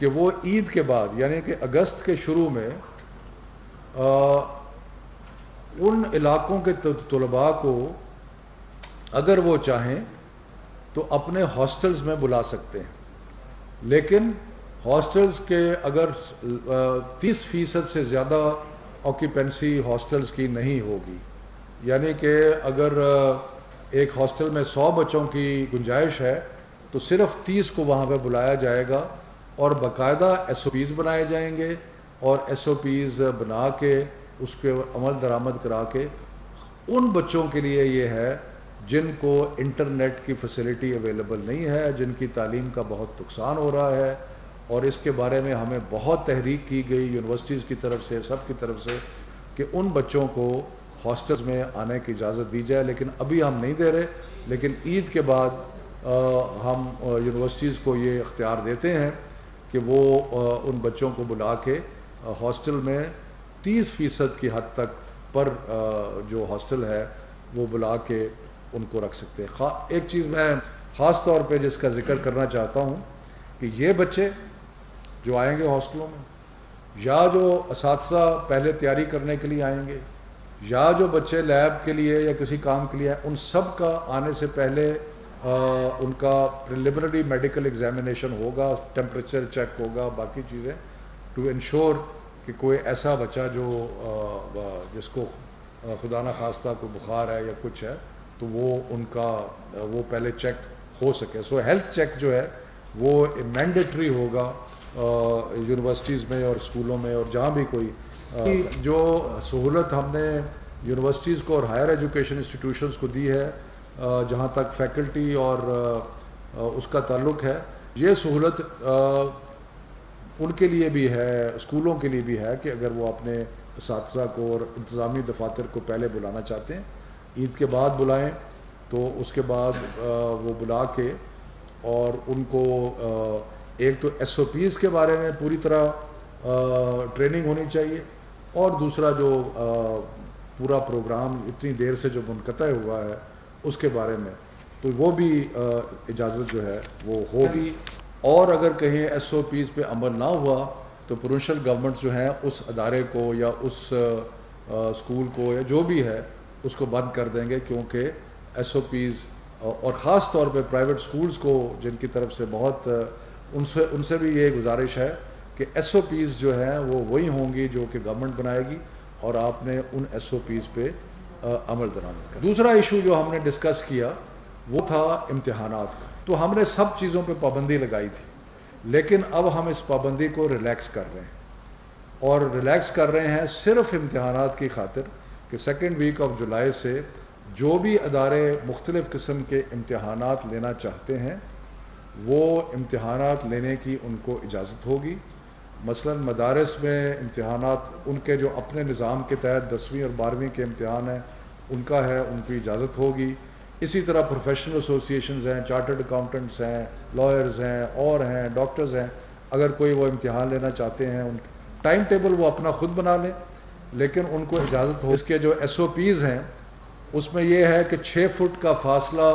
کہ وہ عید کے بعد یعنی کہ اگست کے شروع میں ان علاقوں کے طلباء کو اگر وہ چاہیں تو اپنے ہاسٹلز میں بلا سکتے ہیں، لیکن ہاسٹلز کے اگر 30% سے زیادہ آکیپنسی ہاسٹلز کی نہیں ہوگی، یعنی کہ اگر ایک ہاسٹل میں 100 بچوں کی گنجائش ہے تو صرف 30 کو وہاں پہ بلایا جائے گا، اور باقاعدہ SOPs بنائے جائیں گے، اور SOPs بنا کے اس پہ عمل درآمد کرا کے ان بچوں کے لیے یہ ہے جن کو انٹرنیٹ کی فیسلٹی اویلیبل نہیں ہے، جن کی تعلیم کا بہت نقصان ہو رہا ہے، اور اس کے بارے میں ہمیں بہت تحریک کی گئی یونیورسٹیز کی طرف سے، سب کی طرف سے، کہ ان بچوں کو ہاسٹلز میں آنے کی اجازت دی جائے، لیکن ابھی ہم نہیں دے رہے، لیکن عید کے بعد ہم یونیورسٹیز کو یہ اختیار دیتے ہیں کہ وہ ان بچوں کو بلا کے ہاسٹل میں 30% کی حد تک پر جو ہاسٹل ہے وہ بلا کے ان کو رکھ سکتے ہیں۔ ایک چیز میں خاص طور پہ جس کا ذکر کرنا چاہتا ہوں کہ یہ بچے جو آئیں گے ہاسٹلوں میں، یا جو اساتذہ پہلے تیاری کرنے کے لیے آئیں گے، یا جو بچے لیب کے لیے یا کسی کام کے لیے آئیں، ان سب کا آنے سے پہلے ان کا پریلیمنری میڈیکل ایگزامینیشن ہوگا، ٹیمپریچر چیک ہوگا، باقی چیزیں، ٹو انشور کہ کوئی ایسا بچہ جو جس کو خدا نخواستہ کوئی بخار ہے یا کچھ ہے تو وہ ان کا وہ پہلے چیک ہو سکے۔ سو ہیلتھ چیک جو ہے وہ مینڈیٹری ہوگا یونیورسٹیز میں اور اسکولوں میں، اور جہاں بھی کوئی جو سہولت ہم نے یونیورسٹیز کو اور ہائر ایجوکیشن انسٹیٹیوشنز کو دی ہے جہاں تک فیکلٹی اور اس کا تعلق ہے، یہ سہولت ان کے لیے بھی ہے، اسکولوں کے لیے بھی ہے کہ اگر وہ اپنے اساتذہ کو اور انتظامی دفاتر کو پہلے بلانا چاہتے ہیں، عید کے بعد بلائیں، تو اس کے بعد وہ بلا کے اور ان کو ایک تو SOPs کے بارے میں پوری طرح ٹریننگ ہونی چاہیے، اور دوسرا جو پورا پروگرام اتنی دیر سے جو منقطع ہوا ہے اس کے بارے میں تو وہ بھی اجازت جو ہے وہ ہوگی۔ اور اگر کہیں SOPs پہ عمل نہ ہوا تو پروونشل گورنمنٹ جو ہیں اس ادارے کو یا اس اسکول کو یا جو بھی ہے اس کو بند کر دیں گے، کیونکہ SOPs اور خاص طور پہ پرائیویٹ سکولز کو جن کی طرف سے بہت ان سے بھی یہ گزارش ہے کہ SOPs جو ہیں وہ وہی ہوں گی جو کہ گورنمنٹ بنائے گی، اور آپ نے ان SOPs پہ عمل درآمد کرنا۔ دوسرا ایشو جو ہم نے ڈسکس کیا وہ تھا امتحانات کا، تو ہم نے سب چیزوں پہ پابندی لگائی تھی، لیکن اب ہم اس پابندی کو ریلیکس کر رہے ہیں، اور ریلیکس کر رہے ہیں صرف امتحانات کی خاطر کہ 2 ویک آف جولائی سے جو بھی ادارے مختلف قسم کے امتحانات لینا چاہتے ہیں وہ امتحانات لینے کی ان کو اجازت ہوگی۔ مثلا مدارس میں امتحانات ان کے جو اپنے نظام کے تحت 10ویں اور 12ویں کے امتحان ہیں ان کا ہے، ان کی اجازت ہوگی۔ اسی طرح پروفیشنل ایسوسیشنز ہیں، چارٹرڈ اکاؤنٹنٹس ہیں، لائرز ہیں، اور ہیں ڈاکٹرز ہیں، اگر کوئی وہ امتحان لینا چاہتے ہیں ان ٹائم ٹیبل وہ اپنا خود بنا لیں، لیکن ان کو اجازت ہو۔ اس کے جو SOPs ہیں اس میں یہ ہے کہ 6 فٹ کا فاصلہ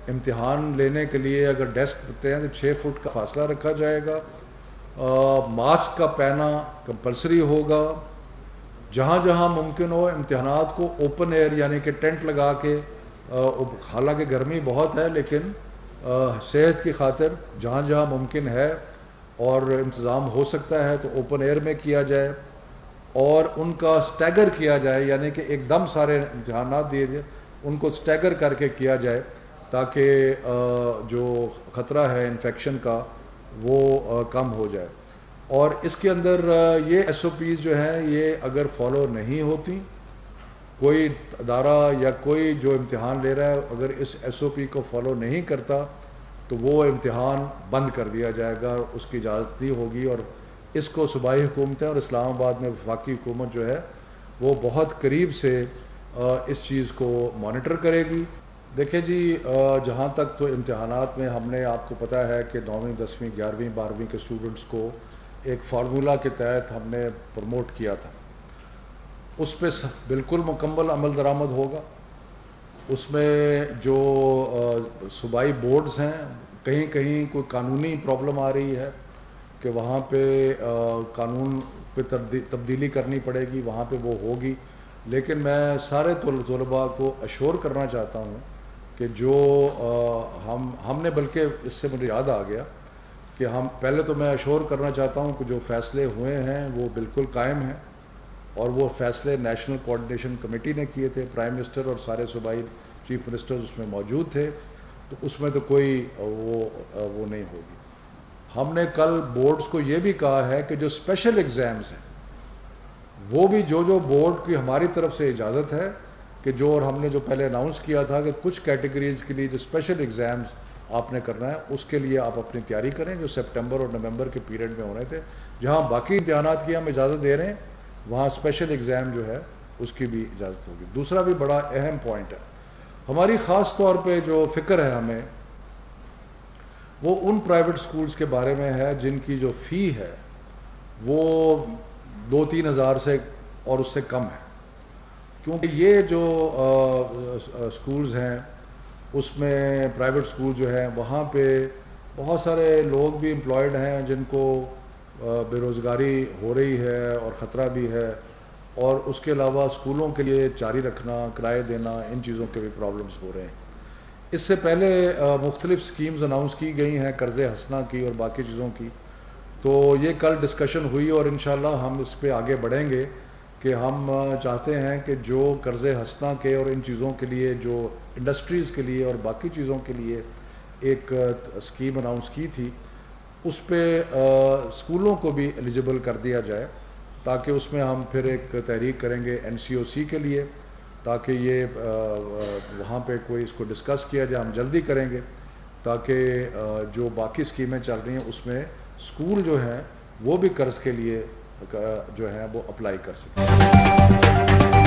امتحان لینے کے لیے اگر ڈیسک ہوتے ہیں تو 6 فٹ کا فاصلہ رکھا جائے گا، ماسک کا پہنا کمپلسری ہوگا، جہاں جہاں ممکن ہو امتحانات کو اوپن ایئر یعنی کہ ٹینٹ لگا کے، حالانکہ گرمی بہت ہے لیکن صحت کی خاطر جہاں جہاں ممکن ہے اور انتظام ہو سکتا ہے تو اوپن ایئر میں کیا جائے، اور ان کا سٹیگر کیا جائے، یعنی کہ ایک دم سارے امتحانات دیے جائے، ان کو سٹیگر کر کے کیا جائے تاکہ جو خطرہ ہے انفیکشن کا وہ کم ہو جائے۔ اور اس کے اندر یہ SOPs جو ہیں یہ اگر فالو نہیں ہوتی، کوئی ادارہ یا کوئی جو امتحان لے رہا ہے اگر اس SOP کو فالو نہیں کرتا تو وہ امتحان بند کر دیا جائے گا، اس کی اجازت نہیں ہوگی، اور اس کو صوبائی حکومتیں اور اسلام آباد میں وفاقی حکومت جو ہے وہ بہت قریب سے اس چیز کو مانیٹر کرے گی۔ دیکھیں جی، جہاں تک تو امتحانات میں ہم نے آپ کو پتہ ہے کہ 9ویں 10ویں 11ویں 12ویں کے اسٹوڈنٹس کو ایک فارمولا کے تحت ہم نے پروموٹ کیا تھا، اس پہ بالکل مکمل عمل درآمد ہوگا۔ اس میں جو صوبائی بورڈز ہیں کہیں کہیں کوئی قانونی پرابلم آ رہی ہے کہ وہاں پہ قانون پہ تبدیلی کرنی پڑے گی، وہاں پہ وہ ہوگی، لیکن میں سارے طلباء کو اشور کرنا چاہتا ہوں کہ جو ہم نے، بلکہ اس سے مجھے یاد آ گیا کہ ہم پہلے تو میں اشور کرنا چاہتا ہوں کہ جو فیصلے ہوئے ہیں وہ بالکل قائم ہیں، اور وہ فیصلے نیشنل کوآرڈینیشن کمیٹی نے کیے تھے، پرائم منسٹر اور سارے صوبائی چیف منسٹرز اس میں موجود تھے، تو اس میں تو کوئی وہ نہیں ہوگی۔ ہم نے کل بورڈز کو یہ بھی کہا ہے کہ جو اسپیشل ایگزامز ہیں وہ بھی جو بورڈ کی ہماری طرف سے اجازت ہے کہ جو، اور ہم نے جو پہلے اناؤنس کیا تھا کہ کچھ کیٹیگریز کے لیے جو اسپیشل ایگزامز آپ نے کرنا ہے اس کے لیے آپ اپنی تیاری کریں، جو سپٹمبر اور نومبر کے پیریڈ میں ہونے تھے۔ جہاں باقی امتحانات کی ہم اجازت دے رہے ہیں وہاں اسپیشل ایگزام جو ہے اس کی بھی اجازت ہوگی۔ دوسرا بھی بڑا اہم پوائنٹ ہے، ہماری خاص طور پہ جو فکر ہے ہمیں وہ ان پرائیویٹ سکولز کے بارے میں ہے جن کی جو فی ہے وہ 2-3 ہزار سے اور اس سے کم ہے، کیونکہ یہ جو سکولز ہیں اس میں پرائیویٹ سکول جو ہے وہاں پہ بہت سارے لوگ بھی امپلائڈ ہیں جن کو بے روزگاری ہو رہی ہے اور خطرہ بھی ہے، اور اس کے علاوہ اسکولوں کے لیے جاری رکھنا، کرائے دینا، ان چیزوں کے بھی پرابلمز ہو رہے ہیں۔ اس سے پہلے مختلف سکیمز اناؤنس کی گئی ہیں، قرض حسنہ کی اور باقی چیزوں کی، تو یہ کل ڈسکشن ہوئی اور انشاءاللہ ہم اس پہ آگے بڑھیں گے کہ ہم چاہتے ہیں کہ جو قرض حسنہ کے اور ان چیزوں کے لیے جو انڈسٹریز کے لیے اور باقی چیزوں کے لیے ایک اسکیم اناؤنس کی تھی اس پہ اسکولوں کو بھی ایلیجیبل کر دیا جائے، تاکہ اس میں ہم پھر ایک تحریک کریں گے NCOC کے لیے، تاکہ یہ وہاں پہ کوئی اس کو ڈسکس کیا جائے، ہم جلدی کریں گے تاکہ جو باقی اسکیمیں چل رہی ہیں اس میں اسکول جو ہیں وہ بھی قرض کے لیے جو ہیں وہ اپلائی کر سکیں۔